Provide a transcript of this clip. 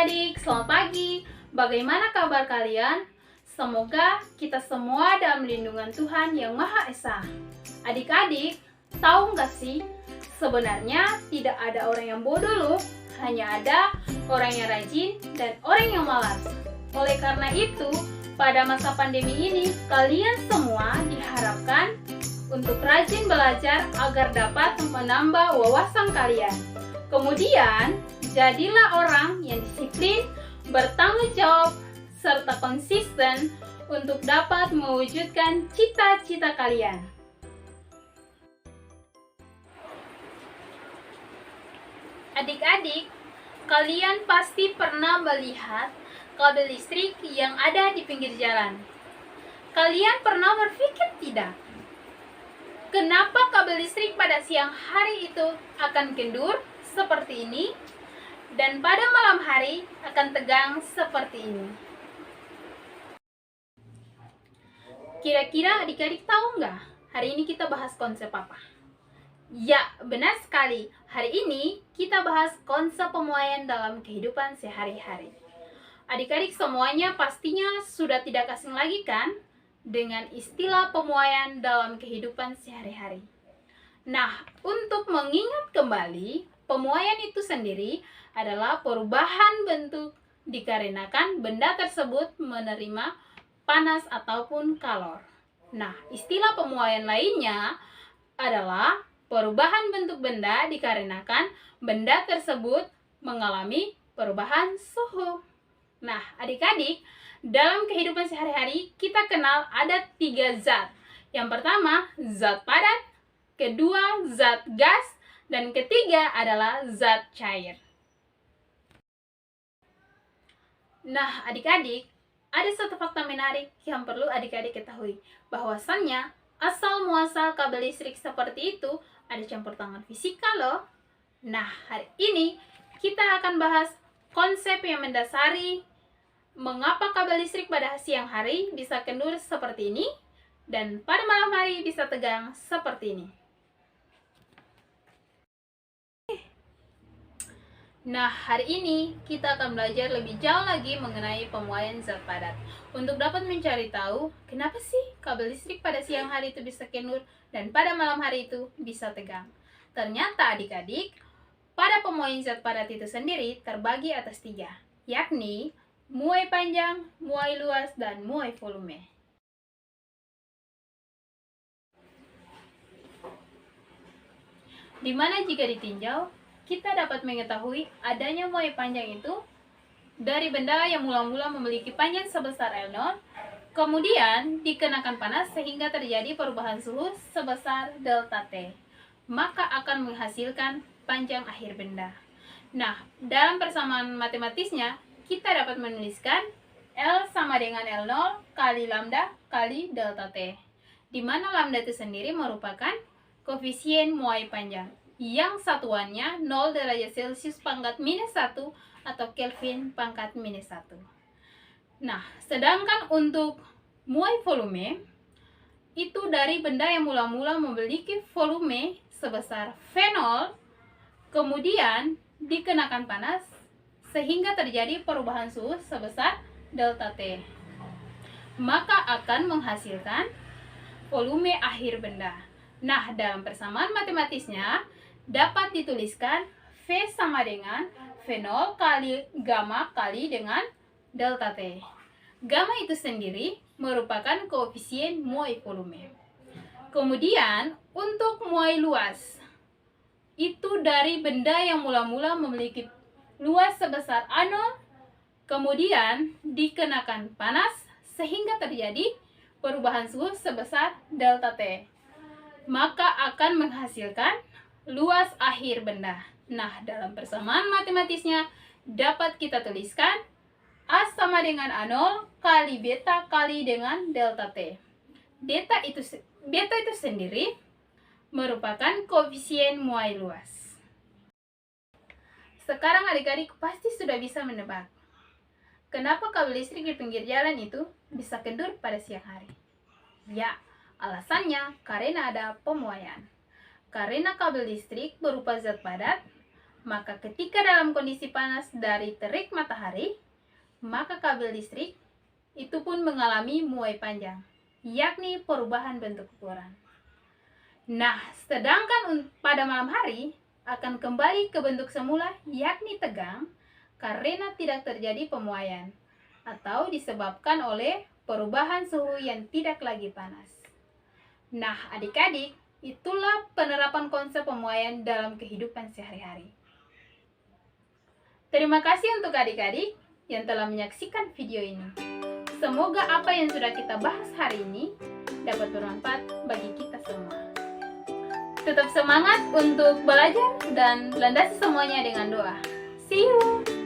adik-adik, selamat pagi. Bagaimana kabar kalian? Semoga kita semua dalam lindungan Tuhan yang Maha Esa. Adik-adik, tahu nggak sih? Sebenarnya tidak ada orang yang bodoh loh. Hanya ada orang yang rajin dan orang yang malas. Oleh karena itu, pada masa pandemi ini, kalian semua diharapkan untuk rajin belajar agar dapat menambah wawasan kalian. Kemudian, jadilah orang yang disiplin, bertanggung jawab, serta konsisten untuk dapat mewujudkan cita-cita kalian. Adik-adik, kalian pasti pernah melihat kabel listrik yang ada di pinggir jalan. Kalian pernah berpikir tidak? Kenapa kabel listrik pada siang hari itu akan kendur seperti ini, dan pada malam hari akan tegang seperti ini? Kira-kira adik-adik tahu nggak? Hari ini kita bahas konsep apa? Ya, benar sekali. Hari ini kita bahas konsep pemuaian dalam kehidupan sehari-hari. Adik-adik semuanya pastinya sudah tidak asing lagi kan dengan istilah pemuaian dalam kehidupan sehari-hari. Nah, untuk mengingat kembali, pemuaian itu sendiri adalah perubahan bentuk dikarenakan benda tersebut menerima panas ataupun kalor. Nah, istilah pemuaian lainnya adalah perubahan bentuk benda dikarenakan benda tersebut mengalami perubahan suhu. Nah, adik-adik, dalam kehidupan sehari-hari kita kenal ada 3 zat. Yang pertama, zat padat, kedua, zat gas, dan ketiga adalah zat cair. Nah, adik-adik, ada satu fakta menarik yang perlu adik-adik ketahui, bahwasannya asal muasal kabel listrik seperti itu ada campur tangan fisika loh. Nah, hari ini kita akan bahas konsep yang mendasari mengapa kabel listrik pada siang hari bisa kendur seperti ini dan pada malam hari bisa tegang seperti ini. Nah, hari ini kita akan belajar lebih jauh lagi mengenai pemuaian zat padat. Untuk dapat mencari tahu, kenapa sih kabel listrik pada siang hari itu bisa kendur dan pada malam hari itu bisa tegang. Ternyata adik-adik, pada pemuaian zat padat itu sendiri terbagi atas 3, yakni muai panjang, muai luas, dan muai volume. Dimana jika ditinjau, kita dapat mengetahui adanya muai panjang itu dari benda yang mula-mula memiliki panjang sebesar L0, kemudian dikenakan panas sehingga terjadi perubahan suhu sebesar delta T, maka akan menghasilkan panjang akhir benda. Nah, dalam persamaan matematisnya, kita dapat menuliskan L sama dengan L0 kali lambda kali delta T, di mana lambda itu sendiri merupakan koefisien muai panjang, yang satuannya 0 derajat Celcius pangkat minus 1 atau Kelvin pangkat minus 1. Nah, sedangkan untuk muai volume itu dari benda yang mula-mula memiliki volume sebesar V0, kemudian dikenakan panas sehingga terjadi perubahan suhu sebesar delta T, maka akan menghasilkan volume akhir benda. Nah, dalam persamaan matematisnya dapat dituliskan V sama dengan V0 kali gamma kali dengan delta T. Gamma itu sendiri merupakan koefisien muai volume. Kemudian untuk muai luas, itu dari benda yang mula-mula memiliki luas sebesar A0, kemudian dikenakan panas sehingga terjadi perubahan suhu sebesar delta T, maka akan menghasilkan luas akhir benda. Nah, dalam persamaan matematisnya dapat kita tuliskan A sama dengan A0 kali beta kali dengan delta T. Beta itu sendiri merupakan koefisien muai luas. Sekarang adik-adik pasti sudah bisa menebak kenapa kabel listrik di pinggir jalan itu bisa kendur pada siang hari. Ya, alasannya karena ada pemuaian. Karena kabel listrik berupa zat padat, Maka ketika dalam kondisi panas dari terik matahari, maka kabel listrik itu pun mengalami muai panjang, yakni perubahan bentuk ukuran. Nah, sedangkan pada malam hari akan kembali ke bentuk semula, yakni tegang, karena tidak terjadi pemuaian, atau disebabkan oleh perubahan suhu yang tidak lagi panas. Nah, adik-adik, itulah penerapan konsep pemuaian dalam kehidupan sehari-hari. Terima kasih untuk adik-adik yang telah menyaksikan video ini. Semoga apa yang sudah kita bahas hari ini dapat bermanfaat bagi kita semua. Tetap semangat untuk belajar dan landasi semuanya dengan doa. See you!